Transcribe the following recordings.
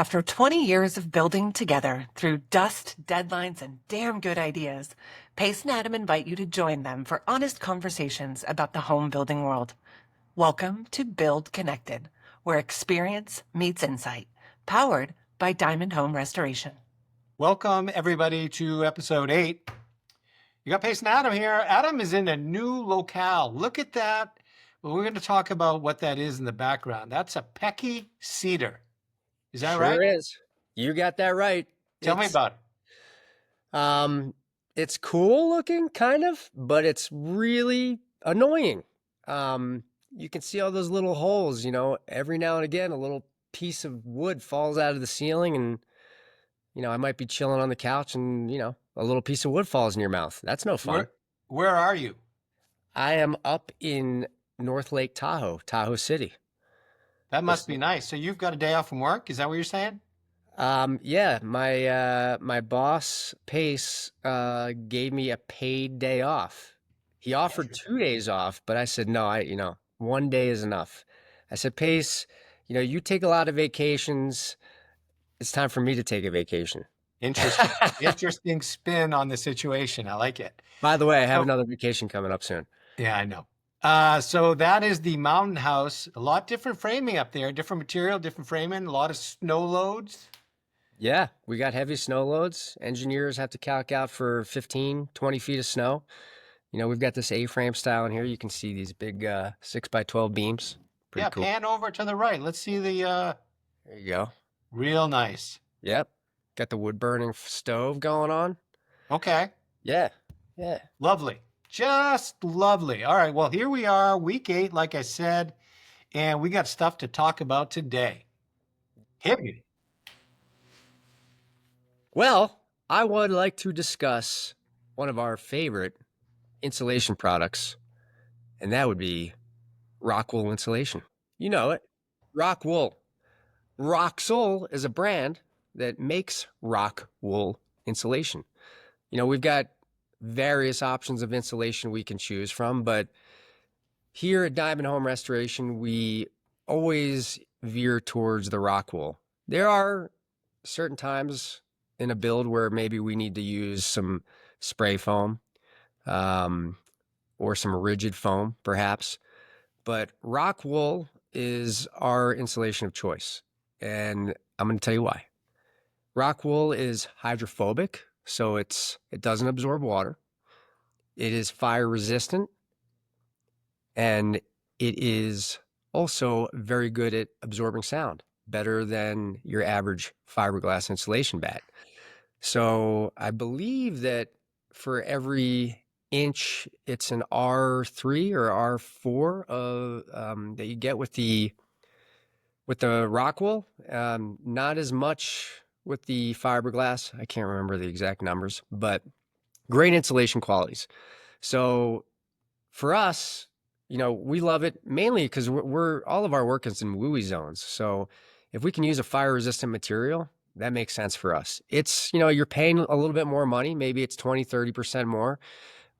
After 20 years of building together through dust, deadlines, and damn good ideas, Pace and Adam invite you to join them for honest conversations about the home building world. Welcome to Build Connected, where experience meets insight, powered by Diamond Home Restoration. Welcome, everybody, to episode 8. You got Pace and Adam here. Adam is in a new locale. Look at that. Well, we're going to talk about what that is in the background. That's a Pecky cedar. Is that right? Sure is. You got that right. Tell me about it. It's cool looking, kind of, but it's really annoying. You can see all those little holes, every now and again, a little piece of wood falls out of the ceiling and, I might be chilling on the couch and, a little piece of wood falls in your mouth. That's no fun. Where are you? I am up in North Lake Tahoe, Tahoe City. That must be nice. So you've got a day off from work? Is that what you're saying? Yeah, my boss, Pace, gave me a paid day off. He offered 2 days off, but I said, no, 1 day is enough. I said, Pace, you take a lot of vacations. It's time for me to take a vacation. Interesting. Interesting spin on the situation. I like it. By the way, I have another vacation coming up soon. Yeah, I know. So that is the Mountain House. A lot different framing up there, different material, different framing, a lot of snow loads. Yeah, we got heavy snow loads. Engineers have to calc out for 15, 20 feet of snow. We've got this A-frame style in here. You can see these big 6x12 beams. Pretty cool. Pan over to the right. Let's see the... There you go. Real nice. Yep. Got the wood-burning stove going on. Okay. Yeah. Lovely. Just lovely. All right. Well, here we are, week 8, like I said, and we got stuff to talk about today. Hit me. Well, I would like to discuss one of our favorite insulation products, and that would be Rockwool insulation. You know it, Rockwool. Rockwool is a brand that makes Rockwool insulation. We've got various options of insulation we can choose from, but here at Diamond Home Restoration, we always veer towards the Rockwool. There are certain times in a build where maybe we need to use some spray foam or some rigid foam, perhaps, but Rockwool is our insulation of choice, and I'm going to tell you why. Rockwool is hydrophobic, so it doesn't absorb water. It is fire resistant, and it is also very good at absorbing sound, better than your average fiberglass insulation bat. So I believe that for every inch, it's an R3 or R4 that you get with the Rockwool. Not as much with the fiberglass. I can't remember the exact numbers, but great insulation qualities. So for us, we love it mainly because we're all of our work is in WUI zones. So if we can use a fire resistant material, that makes sense for us. It's, you're paying a little bit more money. Maybe it's 20, 30% more,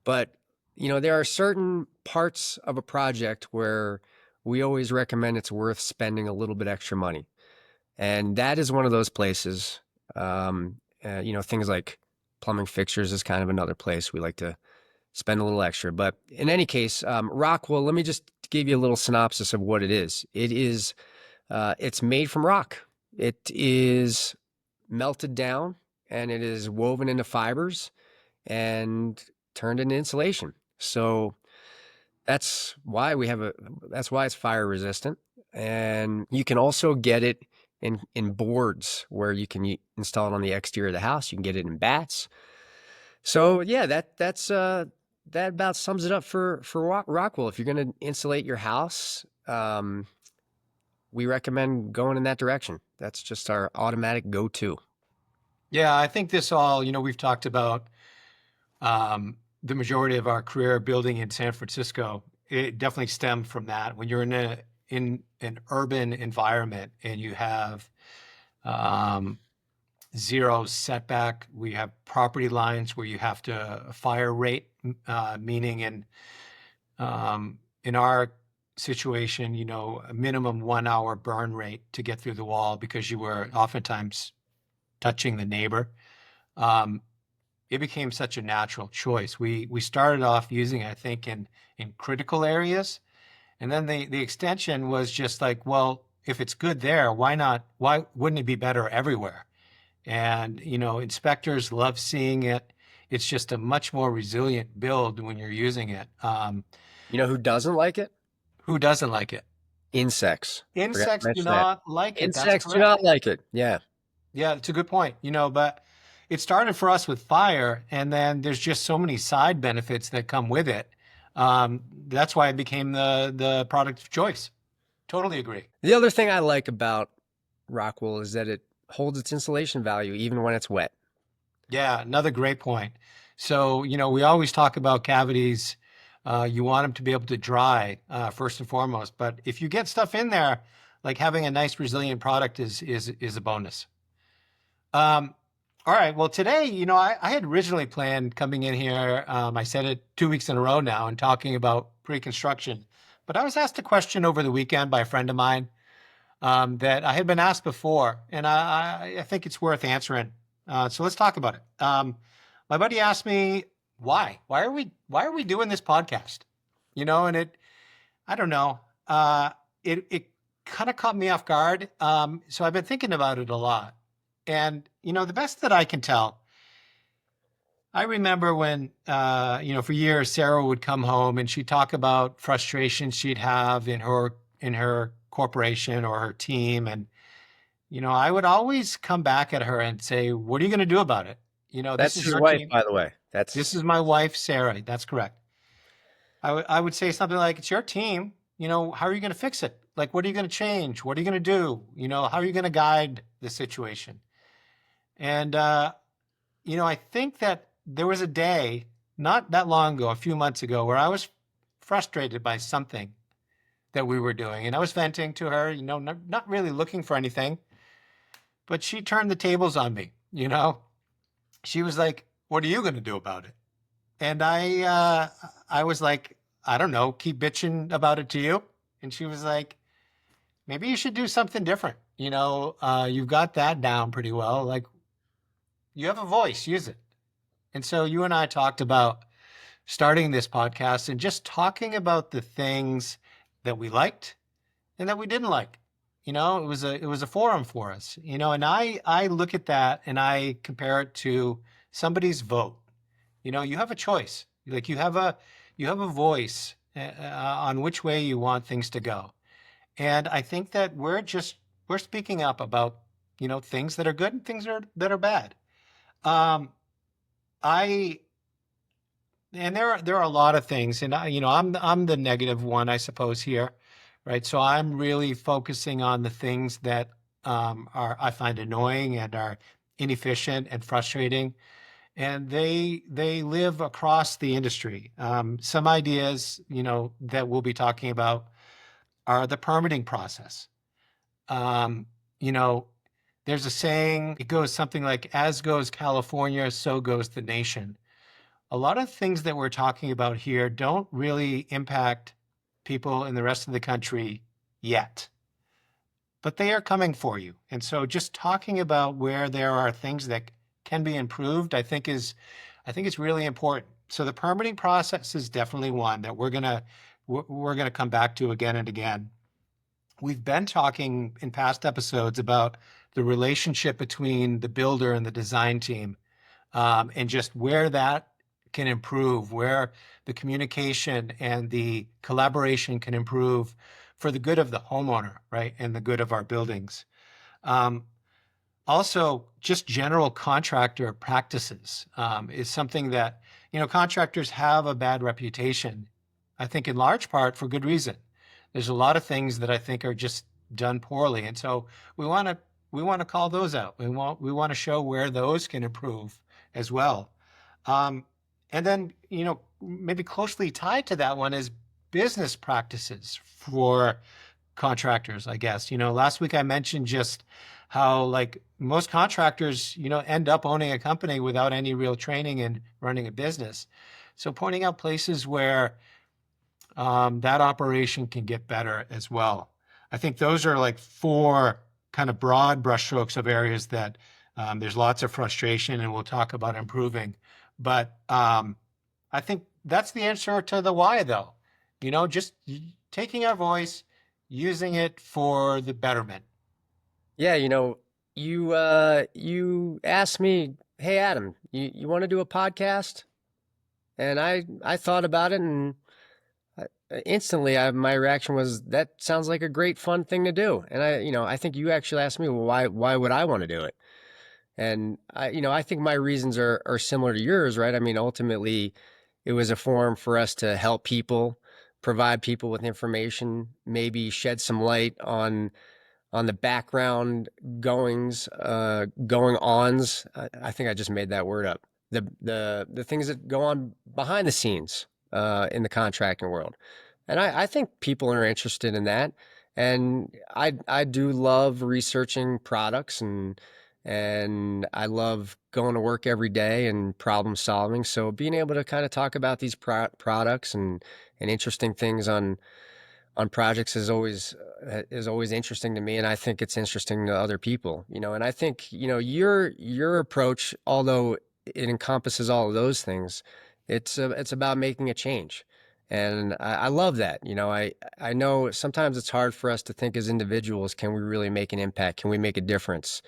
but there are certain parts of a project where we always recommend it's worth spending a little bit extra money. And that is one of those places. Things like plumbing fixtures is kind of another place we like to spend a little extra. But in any case, Rockwool, let me just give you a little synopsis of what it is. It's made from rock. It is melted down and it is woven into fibers and turned into insulation. So that's why it's fire resistant. And you can also get it in boards where you can install it on the exterior of the house. You can get it in bats. So yeah, that about sums it up for Rockwool. If you're going to insulate your house, we recommend going in that direction. That's just our automatic go-to. Yeah, I think this all, we've talked about the majority of our career building in San Francisco. It definitely stemmed from that. When you're in an urban environment and you have zero setback, we have property lines where you have to fire rate, meaning in our situation, a minimum 1 hour burn rate to get through the wall because you were oftentimes touching the neighbor. Um, it became such a natural choice. We started off using it, I think, in critical areas, and then the extension was just like, well, if it's good there, why not? Why wouldn't it be better everywhere? And inspectors love seeing it. It's just a much more resilient build when you're using it. You know who doesn't like it? Who doesn't like it? Insects. Forgot to Insects do mention that. not like it. That's Insects do correct. not like it. Yeah. Yeah, it's a good point. But it started for us with fire, and then there's just so many side benefits that come with it. That's why it became the product of choice. Totally agree. The other thing I like about Rockwool is that it holds its insulation value even when it's wet. Yeah, another great point. So, we always talk about cavities. You want them to be able to dry first and foremost. But if you get stuff in there, like having a nice resilient product is a bonus. All right. Well, today, I had originally planned coming in here. I said it 2 weeks in a row now and talking about pre-construction. But I was asked a question over the weekend by a friend of mine that I had been asked before, and I think it's worth answering. So let's talk about it. My buddy asked me, why? Why are we doing this podcast? And I don't know. It kind of caught me off guard. So I've been thinking about it a lot. And, the best that I can tell, I remember when, for years, Sarah would come home and she'd talk about frustrations she'd have in her corporation or her team. And, I would always come back at her and say, what are you going to do about it? This That's is your your wife, team. by the way. This is my wife, Sarah. That's correct. I would say something like, it's your team. How are you going to fix it? Like, what are you going to change? What are you going to do? How are you going to guide the situation? And, I think that there was a day not that long ago, a few months ago, where I was frustrated by something that we were doing. And I was venting to her, not really looking for anything. But she turned the tables on me, She was like, what are you going to do about it? And I was like, I don't know, keep bitching about it to you. And she was like, maybe you should do something different. You've got that down pretty well. Like, you have a voice, use it. And so you and I talked about starting this podcast and just talking about the things that we liked and that we didn't like. It was a forum for us, and I look at that and I compare it to somebody's vote. You have a choice. Like you have a voice on which way you want things to go. And I think that we're speaking up about, things that are good and things that are bad. And there are a lot of things, and I'm the negative one, I suppose, here, right? So I'm really focusing on the things that I find annoying and are inefficient and frustrating, and they live across the industry. Some ideas, that we'll be talking about are the permitting process. Um, you know, there's a saying, it goes something like, as goes California, so goes the nation. A lot of things that we're talking about here don't really impact people in the rest of the country yet, but they are coming for you. And so just talking about where there are things that can be improved, I think is really important. So the permitting process is definitely one that we're gonna come back to again and again. We've been talking in past episodes about the relationship between the builder and the design team, and just where that can improve, where the communication and the collaboration can improve for the good of the homeowner, right, and the good of our buildings. Also, just general contractor practices is something that, contractors have a bad reputation, I think in large part for good reason. There's a lot of things that I think are just done poorly. And so we want to call those out. We want to show where those can improve as well. And then, maybe closely tied to that one is business practices for contractors, I guess. Last week I mentioned just how like most contractors, end up owning a company without any real training in running a business. So pointing out places where that operation can get better as well. I think those are like four kind of broad brushstrokes of areas that there's lots of frustration, and we'll talk about improving. But I think that's the answer to the why, though. Just taking our voice, using it for the betterment. Yeah, you asked me, "Hey Adam, you want to do a podcast?" And I thought about it, and instantly my reaction was, "That sounds like a great fun thing to do." And I think you actually asked me, "Well, why would I want to do it?" And I think my reasons are similar to yours, right? I mean, ultimately, it was a forum for us to help people, provide people with information, maybe shed some light on the background going ons. I think I just made that word up. The things that go on behind the scenes in the contracting world, and I think people are interested in that. And I do love researching products, and I love going to work every day and problem solving. So being able to kind of talk about these products and interesting things on projects is always interesting to me, and I think it's interesting to other people. And I think your approach, although it encompasses all of those things, it's about making a change, and I love that. I know sometimes it's hard for us to think as individuals, can we really make an impact? Can we make a difference?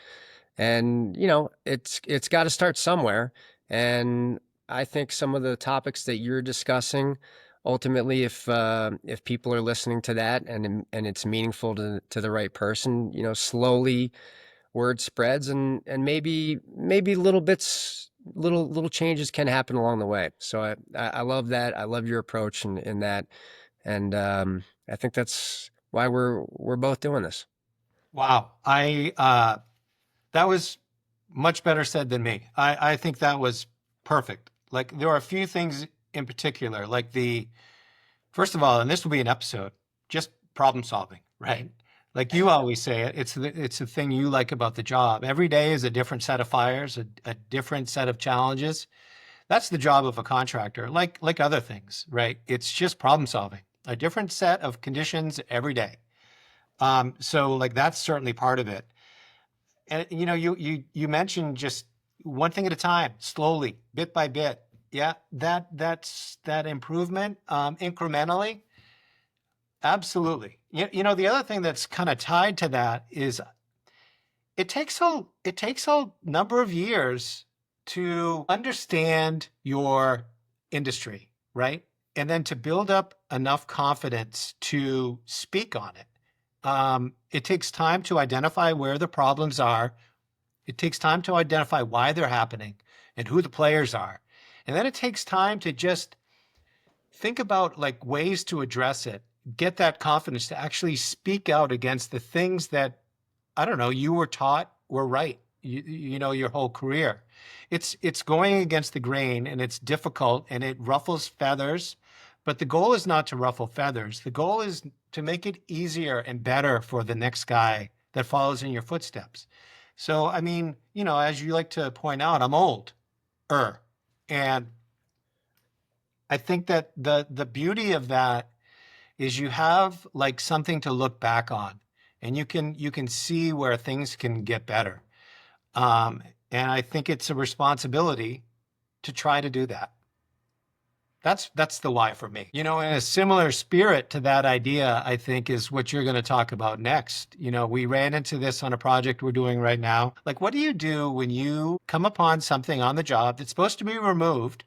And it's got to start somewhere. And I think some of the topics that you're discussing, ultimately, if people are listening to that and it's meaningful to the right person, slowly word spreads, and maybe little changes can happen along the way. So I love that. I love your approach in that, and I think that's why we're both doing this. Wow. That was much better said than me. I think that was perfect. Like, there are a few things in particular, like first of all, and this will be an episode, just problem solving, right? Like you always say it, it's the thing you like about the job. Every day is a different set of fires, a different set of challenges. That's the job of a contractor, like other things, right? It's just problem solving, a different set of conditions every day. So like that's certainly part of it. And you mentioned just one thing at a time, slowly, bit by bit. Yeah, that's that improvement, incrementally. Absolutely. The other thing that's kind of tied to that is it takes a number of years to understand your industry, right? And then to build up enough confidence to speak on it. It takes time to identify where the problems are. It takes time to identify why they're happening and who the players are. And then it takes time to just think about like ways to address it, get that confidence to actually speak out against the things that, I don't know, you were taught were right, your whole career. It's going against the grain, and it's difficult, and it ruffles feathers, but the goal is not to ruffle feathers. The goal is to make it easier and better for the next guy that follows in your footsteps. So, I mean, as you like to point out, I'm old, and I think that the beauty of that is you have like something to look back on, and you can see where things can get better. And I think it's a responsibility to try to do that. That's the why for me. In a similar spirit to that idea, I think is what you're going to talk about next. We ran into this on a project we're doing right now. Like, what do you do when you come upon something on the job that's supposed to be removed,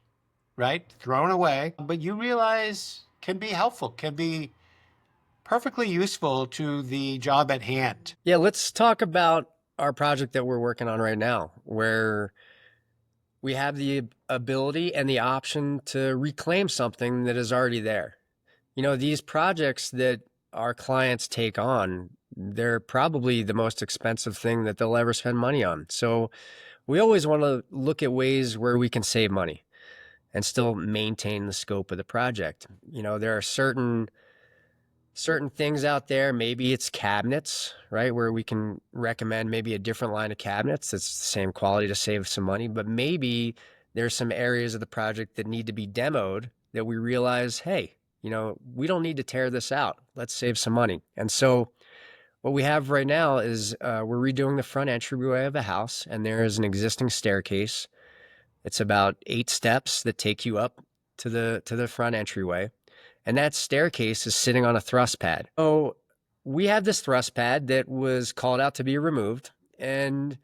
right? Thrown away, but you realize can be helpful, can be perfectly useful to the job at hand. Yeah, let's talk about our project that we're working on right now, where we have the ability and the option to reclaim something that is already there. These projects that our clients take on, they're probably the most expensive thing that they'll ever spend money on. So we always want to look at ways where we can save money and still maintain the scope of the project. There are certain things out there. Maybe it's cabinets, right? Where we can recommend maybe a different line of cabinets that's the same quality to save some money. But maybe there's some areas of the project that need to be demoed that we realize, hey, we don't need to tear this out. Let's save some money. And so what we have right now is we're redoing the front entryway of the house, and there is an existing staircase. It's about 8 steps that take you up to the front entryway, and that staircase is sitting on a thrust pad. So we have this thrust pad that was called out to be removed, and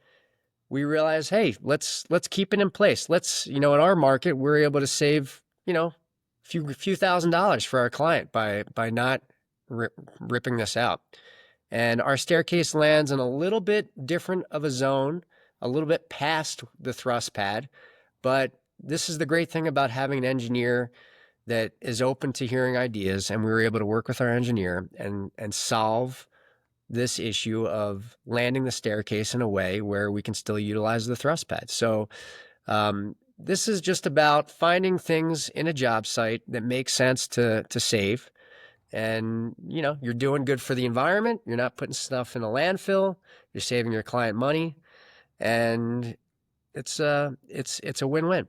we realized, hey, let's keep it in place. Let's, in our market, we're able to save, a few $1,000s for our client by not ripping this out. And our staircase lands in a little bit different of a zone, a little bit past the thrust pad. But this is the great thing about having an engineer that is open to hearing ideas. And we were able to work with our engineer and solve this issue of landing the staircase in a way where we can still utilize the thrust pad. So this is just about finding things in a job site that make sense to save. And, you're doing good for the environment. You're not putting stuff in a landfill. You're saving your client money. And it's a win-win.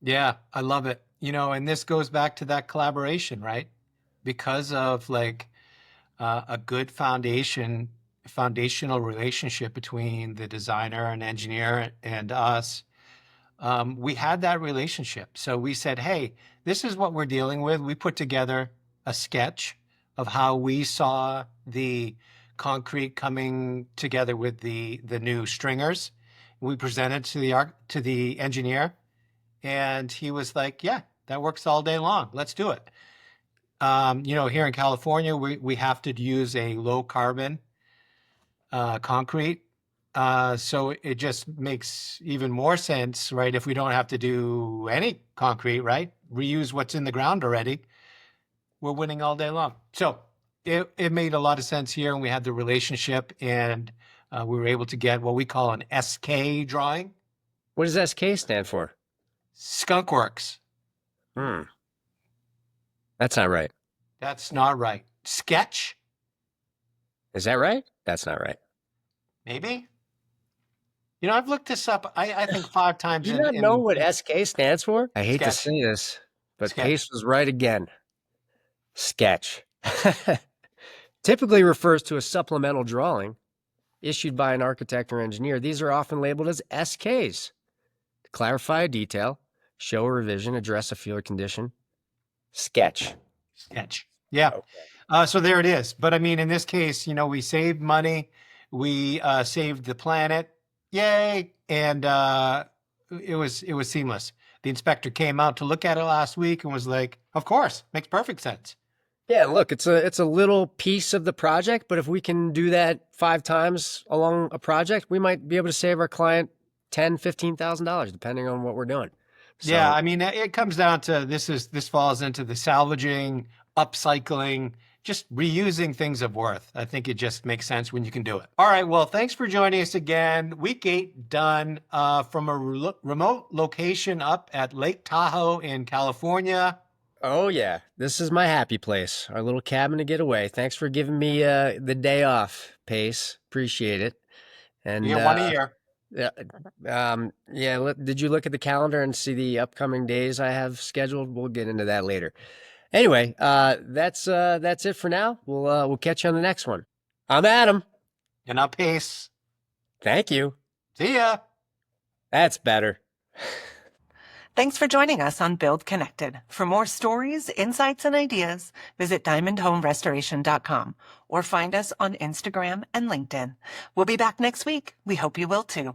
Yeah, I love it. And this goes back to that collaboration, right? Because of a good foundational relationship between the designer and engineer and us. We had that relationship. So we said, hey, this is what we're dealing with. We put together a sketch of how we saw the concrete coming together with the new stringers. We presented to the engineer, and he was like, yeah, that works all day long. Let's do it. Here in California, we have to use a low carbon concrete. So it just makes even more sense, right? If we don't have to do any concrete, right? Reuse what's in the ground already. We're winning all day long. So it made a lot of sense here, and we had the relationship, and we were able to get what we call an SK drawing. What does SK stand for? Skunk Works. That's not right. That's not right. Sketch? Is that right? That's not right. Maybe. I've looked this up, I think 5 times. Do you not know what SK stands for? I hate to say this, but Sketch. Pace was right again. Sketch. Typically refers to a supplemental drawing issued by an architect or engineer. These are often labeled as SKs. To clarify a detail, show a revision, address a field or condition. Sketch. Yeah. Okay. So there it is. But I mean, in this case, we saved money. We saved the planet. Yay. And it was seamless. The inspector came out to look at it last week and was like, of course, makes perfect sense. Yeah, look, it's a little piece of the project, but if we can do that 5 times along a project, we might be able to save our client $10,000, $15,000, depending on what we're doing. So, yeah, I mean, it comes down to this falls into the salvaging, upcycling, just reusing things of worth. I think it just makes sense when you can do it. All right, well, thanks for joining us again. Week 8 done from a remote location up at Lake Tahoe in California. Oh, yeah. This is my happy place, our little cabin to get away. Thanks for giving me the day off, Pace. Appreciate it. And You get one a year. Yeah. Did you look at the calendar and see the upcoming days I have scheduled? We'll get into that later. Anyway, that's it for now. We'll catch you on the next one. I'm Adam. And I'm Pace. Thank you. See ya. That's better. Thanks for joining us on Build Connected. For more stories, insights, and ideas, visit diamondhomerestoration.com or find us on Instagram and LinkedIn. We'll be back next week. We hope you will too.